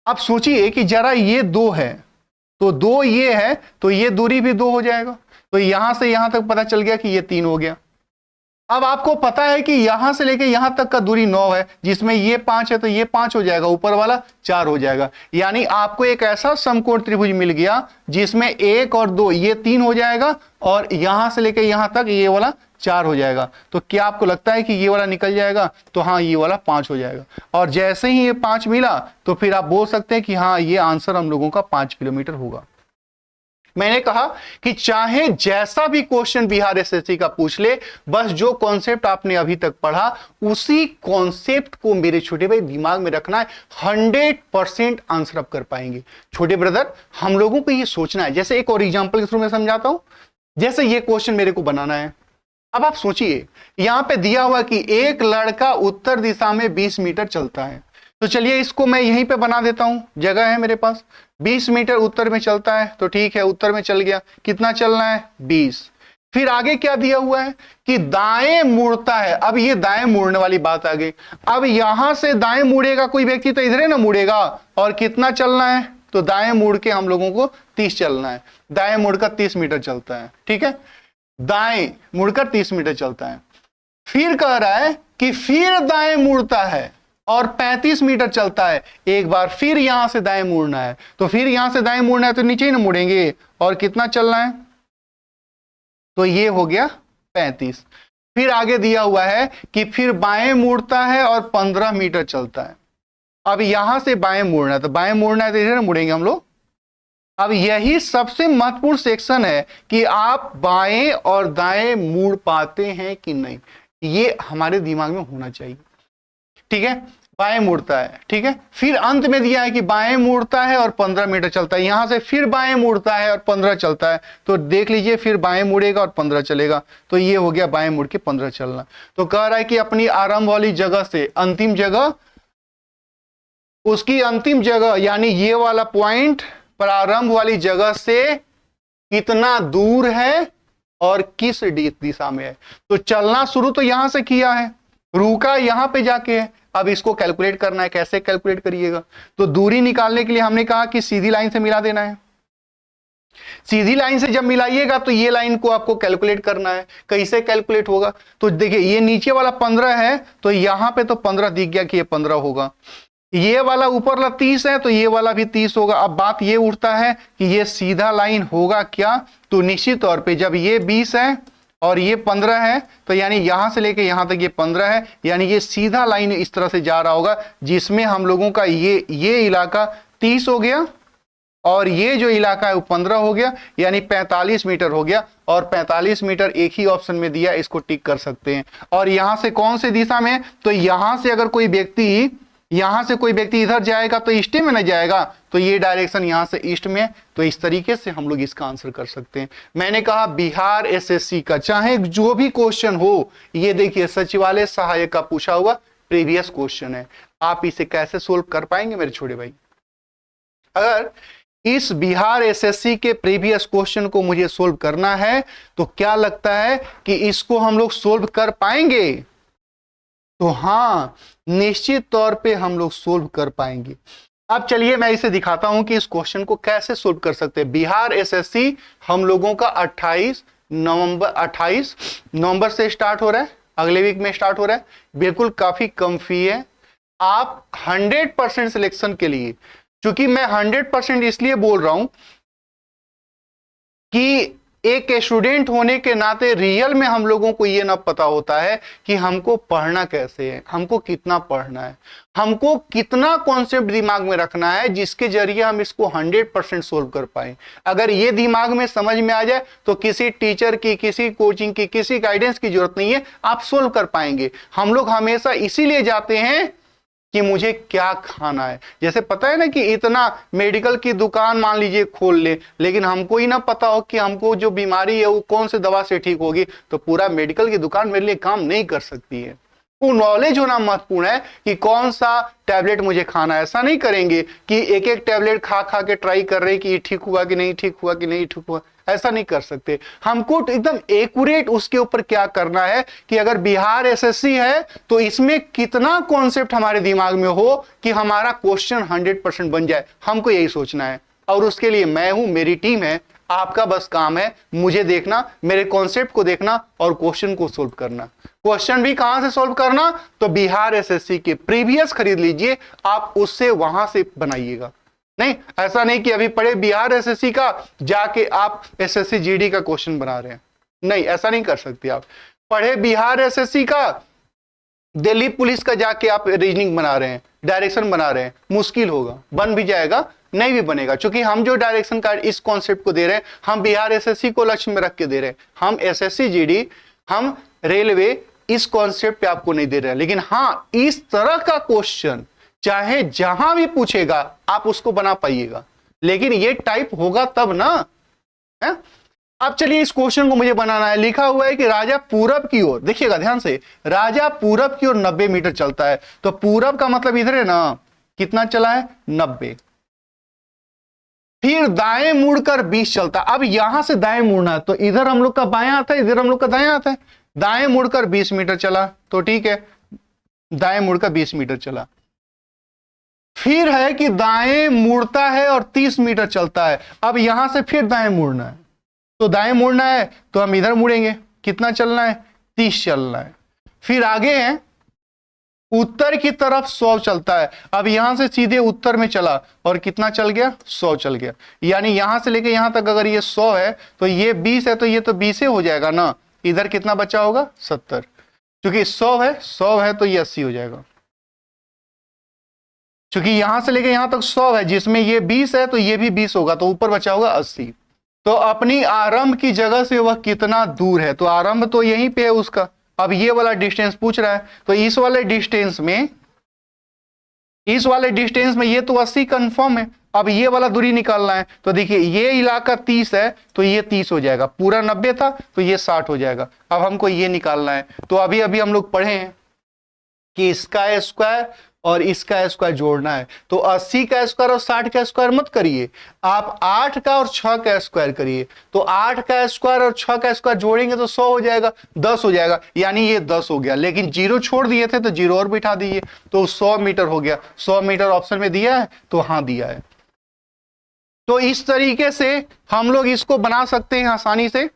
अब सोचिए कि जरा ये 2 है तो 2 ये है, तो ये दूरी भी 2 हो जाएगा। तो यहां से यहां तक पता चल गया कि ये 3 हो गया। अब आपको पता है कि यहां से लेके यहां तक का दूरी 9 है, जिसमें ये 5 है तो ये 5 हो जाएगा, ऊपर वाला 4 हो जाएगा। यानी आपको एक ऐसा समकोण त्रिभुज मिल गया जिसमें 1 और 2 ये 3 हो जाएगा, और यहां से लेके यहां तक ये वाला 4 हो जाएगा। तो क्या आपको लगता है कि ये वाला निकल जाएगा, तो हाँ ये वाला 5 हो जाएगा। और जैसे ही ये 5 मिला तो फिर आप बोल सकते हैं कि हाँ ये आंसर हम लोगों का 5 किलोमीटर होगा। मैंने कहा कि चाहे जैसा भी क्वेश्चन बिहार एसएससी का पूछ ले, बस जो कॉन्सेप्ट आपने अभी तक पढ़ा उसी कॉन्सेप्ट को मेरे छोटे भाई दिमाग में रखना है। 100% आंसर आप कर पाएंगे। छोटे ब्रदर, हम लोगों को ये सोचना है। जैसे एक और एग्जांपल के थ्रू मैं समझाता हूं। जैसे ये क्वेश्चन मेरे को बनाना है। अब आप सोचिए, यहां पे दिया हुआ कि एक लड़का उत्तर दिशा में 20 मीटर चलता है। तो चलिए इसको मैं यहीं पे बना देता हूं, जगह है मेरे पास। 20 मीटर उत्तर में चलता है, तो ठीक है उत्तर में चल गया। कितना चलना है? 20। फिर आगे क्या दिया हुआ है कि दाएं मुड़ता है। अब ये दाएं मुड़ने वाली बात आ गई। अब यहां से दाएं मुड़ेगा कोई व्यक्ति तो इधर ना मुड़ेगा, और कितना चलना है? तो दाएं मुड़ के हम लोगों को 30 चलना है। दाएं मुड़कर 30 मीटर चलता है, ठीक है, दाएं मुड़कर 30 मीटर चलता है। फिर कह रहा है कि फिर दाएं मुड़ता है और 35 मीटर चलता है। एक बार फिर यहां से दाएं मुड़ना है, तो फिर यहां से दाएं मुड़ना है तो नीचे ही ना मुड़ेंगे, और कितना चलना है? तो ये हो गया 35। फिर आगे दिया हुआ है कि फिर बाएं मुड़ता है और 15 मीटर चलता है। अब यहां से बाएं मुड़ना है, तो बाएं मुड़ना है तो इधर मुड़ेंगे हम लोग। अब यही सबसे महत्वपूर्ण सेक्शन है कि आप बाएं और दाएं मुड़ पाते हैं कि नहीं, ये हमारे दिमाग में होना चाहिए, ठीक है। बाएं मुड़ता है, ठीक है। फिर अंत में दिया है कि बाएं मुड़ता है और 15 मीटर चलता है। यहां से फिर बाएं मुड़ता है और 15 चलता है, तो देख लीजिए फिर बाएं मुड़ेगा और 15 चलेगा, तो ये हो गया बाएं मुड़ के 15 चलना। तो कह रहा है कि अपनी आरंभ वाली जगह से अंतिम जगह, उसकी अंतिम जगह यानी ये वाला पॉइंट प्रारंभ वाली जगह से कितना दूर है और किस दिशा में है। तो चलना शुरू तो यहां से किया है, रुका यहां पे जाके है। अब इसको कैलकुलेट करना है। कैसे कैलकुलेट करिएगा? तो दूरी निकालने के लिए हमने कहा कि सीधी लाइन से मिला देना है। सीधी लाइन से जब मिलाइएगा तो ये लाइन को आपको कैलकुलेट करना है। कैसे कैलकुलेट होगा? तो देखिए ये नीचे वाला 15 है, तो यहां पे तो 15 दिख गया कि ये 15 होगा। ये वाला ऊपर वाला 30 है, तो ये वाला भी 30 होगा। अब बात ये उठता है कि ये सीधा लाइन होगा क्या? तो निश्चित तौर पे जब ये 20 है और ये 15 है, तो यानी यहां से लेके यहां तक ये 15 है, यानी ये सीधा लाइन इस तरह से जा रहा होगा, जिसमें हम लोगों का ये इलाका 30 हो गया और ये जो इलाका है वो 15 हो गया, यानी 45 मीटर हो गया। और 45 मीटर एक ही ऑप्शन में दिया, इसको टिक कर सकते हैं। और यहां से कौन से दिशा में? तो यहां से अगर कोई व्यक्ति इधर जाएगा तो ईस्ट में न जाएगा, तो ये डायरेक्शन यहां से ईस्ट में। तो इस तरीके से हम लोग इसका आंसर कर सकते हैं। मैंने कहा बिहार एसएससी का चाहे जो भी क्वेश्चन हो, ये देखिए सचिवालय सहायक का पूछा हुआ प्रीवियस क्वेश्चन है। आप इसे कैसे सोल्व कर पाएंगे मेरे छोटे भाई? अगर इस बिहार एसएससी के प्रीवियस क्वेश्चन को मुझे सोल्व करना है, तो क्या लगता है कि इसको हम लोग सोल्व कर पाएंगे? तो हां, निश्चित तौर पे हम लोग सोल्व कर पाएंगे। अब चलिए मैं इसे दिखाता हूं कि इस क्वेश्चन को कैसे सोल्व कर सकते हैं। बिहार एसएससी हम लोगों का 28 नवंबर से स्टार्ट हो रहा है, अगले वीक में स्टार्ट हो रहा है। बिल्कुल काफी कम फी है। आप 100% सिलेक्शन के लिए, चूंकि मैं 100% इसलिए बोल रहा हूं कि एक स्टूडेंट होने के नाते रियल में हम लोगों को यह ना पता होता है कि हमको पढ़ना कैसे है, हमको कितना पढ़ना है, हमको कितना कॉन्सेप्ट दिमाग में रखना है जिसके जरिए हम इसको 100% सोल्व कर पाए। अगर ये दिमाग में समझ में आ जाए तो किसी टीचर की, किसी कोचिंग की, किसी गाइडेंस की जरूरत नहीं है, आप सोल्व कर पाएंगे। हम लोग हमेशा इसीलिए जाते हैं कि मुझे क्या खाना है। जैसे पता है ना कि इतना मेडिकल की दुकान मान लीजिए खोल ले, लेकिन हमको ही ना पता हो कि हमको जो बीमारी है वो कौन से दवा से ठीक होगी, तो पूरा मेडिकल की दुकान मेरे लिए काम नहीं कर सकती है। वो नॉलेज होना महत्वपूर्ण है कि कौन सा टैबलेट मुझे खाना है। ऐसा नहीं करेंगे कि एक एक टैबलेट खा खा के ट्राई कर रहे हैं कि ये ठीक हुआ कि नहीं ठीक हुआ कि नहीं ठीक हुआ, ऐसा नहीं कर सकते। हमको एकदम एक्यूरेट उसके ऊपर क्या करना है कि अगर बिहार एसएससी है तो इसमें कितना कॉन्सेप्ट हमारे दिमाग में हो कि हमारा क्वेश्चन 100% बन जाए, हमको यही सोचना है। और उसके लिए मैं हूं, मेरी टीम है, आपका बस काम है मुझे देखना, मेरे कॉन्सेप्ट को देखना और क्वेश्चन को सोल्व करना। क्वेश्चन भी कहां से सोल्व करना? तो बिहार एसएससी के प्रीवियस खरीद लीजिए, आप उससे वहां से बनाइएगा। नहीं, ऐसा नहीं कि अभी पढ़े बिहार एसएससी का जाके आप एसएससी जीडी का क्वेश्चन बना रहे हैं, नहीं, ऐसा नहीं कर सकते। आप पढ़े बिहार एसएससी का, दिल्ली पुलिस का जाके आप रीजनिंग बना रहे हैं, डायरेक्शन बना रहे हैं, मुश्किल होगा। बन भी जाएगा, नहीं भी बनेगा, क्योंकि हम जो डायरेक्शन कार्ड इस कॉन्सेप्ट को दे रहे हैं, हम बिहार एसएससी को लक्ष्य में रख के दे रहे हैं। हम एसएससी जीडी, हम रेलवे, इस कॉन्सेप्ट पे आपको नहीं दे रहे हैं। लेकिन हां, इस तरह का क्वेश्चन चाहे जहां भी पूछेगा आप उसको बना पाइएगा, लेकिन ये टाइप होगा तब ना है? अब चलिए इस क्वेश्चन को मुझे बनाना है। लिखा हुआ है कि राजा पूरब की ओर, देखिएगा ध्यान से, राजा पूरब की ओर 90 मीटर चलता है। तो पूरब का मतलब इधर है ना, कितना चला है? 90। फिर दाएं मुड़कर 20 चलता। अब यहां से दाएं मुड़ना है तो इधर हम लोग का बायां आता है, इधर हम लोग का दायां आता है। दाएं मुड़कर 20 मीटर चला तो ठीक है, दाएं मुड़कर 20 मीटर चला। फिर है कि दाएं मुड़ता है और 30 मीटर चलता है। अब यहां से फिर दाएं मुड़ना है, तो दाएं मुड़ना है तो हम इधर मुड़ेंगे। कितना चलना है? 30 चलना है। फिर आगे है उत्तर की तरफ 100 चलता है। अब यहां से सीधे उत्तर में चला और कितना चल गया? 100 चल गया। यानी यहां से लेके यहां तक अगर ये 100 है तो ये 20 है, तो ये तो 20 हो जाएगा ना। इधर कितना बचा होगा? 70। क्योंकि 100 है तो ये 80 हो जाएगा। क्योंकि यहां से लेके यहां तक 100 है, जिसमें ये 20 है तो ये भी 20 होगा, तो ऊपर बचा होगा 80। तो अपनी आरंभ की जगह से वह कितना दूर है? तो आरंभ तो यहीं पे है उसका। अब ये वाला डिस्टेंस पूछ रहा है, तो इस वाले डिस्टेंस में ये तो 80 कंफर्म है। अब ये वाला दूरी निकालना है, तो देखिए ये इलाका 30 है तो ये 30 हो जाएगा, पूरा 90 था तो ये 60 हो जाएगा। अब हमको ये निकालना है, तो अभी अभी हम लोग पढ़े हैं कि इसका स्क्वायर और इसका स्क्वायर जोड़ना है। तो 80 का स्क्वायर और 60 का स्क्वायर मत करिए, आप 8 का और 6 का स्क्वायर करिए। तो 8 का स्क्वायर और 6 का स्क्वायर जोड़ेंगे तो 100 हो जाएगा, 10 हो जाएगा, यानी ये 10 हो गया। लेकिन 0 छोड़ दिए थे तो 0 और बिठा दीजिए, तो 100 मीटर हो गया। 100 मीटर ऑप्शन में दिया है, तो हाँ दिया है। तो इस तरीके से हम लोग इसको बना सकते हैं आसानी से।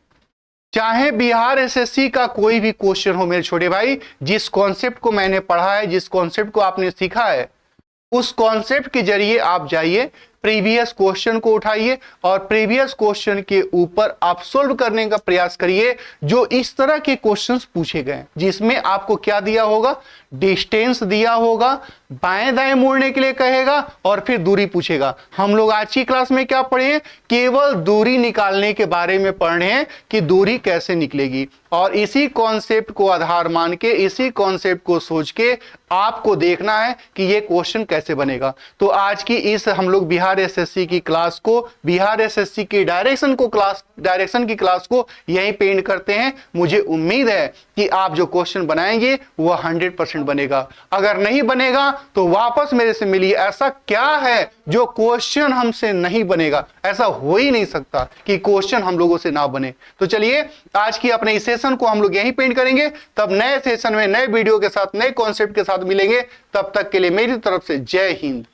चाहे बिहार एसएससी का कोई भी क्वेश्चन हो मेरे छोटे भाई, जिस कॉन्सेप्ट को मैंने पढ़ा है, जिस कॉन्सेप्ट को आपने सीखा है, उस कॉन्सेप्ट के जरिए आप जाइए, प्रीवियस क्वेश्चन को उठाइए और प्रीवियस क्वेश्चन के ऊपर आप सोल्व करने का प्रयास करिए। जो इस तरह के क्वेश्चंस पूछे गए, जिसमें आपको क्या दिया होगा? डिस्टेंस दिया होगा, बाएं दाएं मुड़ने के लिए कहेगा और फिर दूरी पूछेगा। हम लोग आज की क्लास में क्या पढ़े हैं? केवल दूरी निकालने के बारे में पढ़े हैं कि दूरी कैसे निकलेगी, और इसी कॉन्सेप्ट को आधार मान के, इसी कॉन्सेप्ट को सोच के आपको देखना है कि ये क्वेश्चन कैसे बनेगा। तो आज की इस हम लोग बिहार एसएससी की क्लास को, बिहार एसएससी की डायरेक्शन की क्लास को यहीं पे एंड करते हैं। मुझे उम्मीद है कि आप जो क्वेश्चन बनाएंगे वो 100% बनेगा। अगर नहीं बनेगा तो वापस मेरे से मिलिए। ऐसा क्या है जो क्वेश्चन हमसे नहीं बनेगा? ऐसा हो ही नहीं सकता कि क्वेश्चन हम लोगों से ना बने। तो चलिए आज की अपने इस सेशन को हम लोग यहीं पेंट करेंगे। तब नए सेशन में नए वीडियो के साथ, नए कॉन्सेप्ट के साथ मिलेंगे। तब तक के लिए मेरी तरफ से जय हिंद।